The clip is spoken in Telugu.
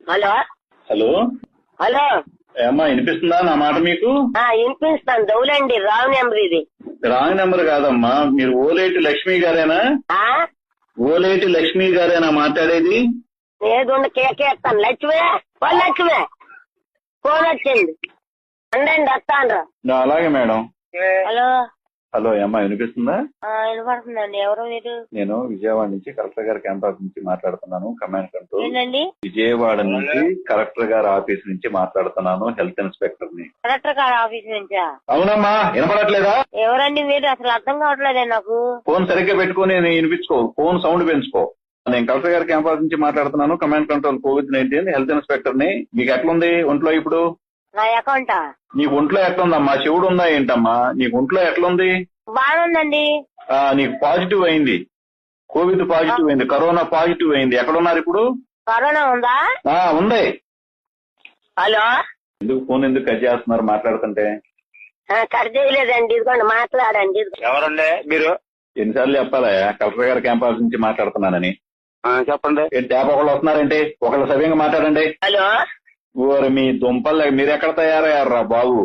హలో హలో హలో ఏమ్మా వినిపిస్తుందా నా మాట మీకు? వినిపిస్తాను. దౌలండి రాంగ్ నెంబర్ ఇది. రాంగ్ నెంబర్ కాదమ్మా, మీరు ఓలేటి లక్ష్మి గారేనా? ఓలేటి లక్ష్మి గారేనా మాట్లాడేది? ఏదుండ కేకేస్తాను. లక్ష్మే లక్ష్మే ఫోన్ వచ్చింది అండి వస్తాను. అలాగే మేడం. హలో హలో ఏమ్మా వినిపిస్తుందా? వినపడుతుందండి. ఎవరు మీరు? నేను విజయవాడ నుంచి కలెక్టర్ గారి క్యాంపస్ నుంచి మాట్లాడుతున్నాను. Command control. ఏంటండి? విజయవాడ నుంచి కలెక్టర్ గారి ఆఫీస్ నుంచి మాట్లాడుతున్నాను. హెల్త్ ఇన్స్పెక్టర్ ని. కలెక్టర్ గారి ఆఫీస్ నుంచా? అవునమ్మా, వినపడట్లేదా? ఎవరండి మీరు? అసలు అర్థం కావట్లేదే నాకు. ఫోన్ సరిగ్గా పెట్టుకుని వినిపించుకో, ఫోన్ సౌండ్ పెంచుకో. నేను కలెక్టర్ గారి క్యాంపస్ నుంచి మాట్లాడుతున్నాను. Command control COVID-19 health inspector ని. మీకు ఎట్లుంది ఒంట్లో ఇప్పుడు? నా అకౌంటా? నీకు ఒంట్లో ఎట్లుందమ్మా? శివుడు ఉందా ఏంటమ్మా? నీకు ఒంట్లో ఎట్లుంది? బాగుందండి. నీకు పాజిటివ్ అయింది, కోవిడ్ పాజిటివ్ అయింది, కరోనా పాజిటివ్ అయింది. ఎక్కడున్నారు ఇప్పుడు? కరోనా ఉందా? ఉంది. హలో ఎందుకు ఫోన్ ఎందుకు కట్ చేస్తున్నారు మాట్లాడుతుంటే? కట్ చేయలేదండి. ఇదిగోండి మాట్లాడండి. ఎవరండి మీరు? ఎన్నిసార్లు చెప్పాలా కలెక్టర్ గారి క్యాంపస్ నుంచి మాట్లాడుతున్నానని? చెప్పండి. ట్యాప్ ఒకళ్ళు వస్తున్నారంటే ఒకళ్ళు సవ్యంగా మాట్లాడండి. హలో ఓరి మీ దుంపలు, మీరు ఎక్కడ తయారయ్యారా బాబు?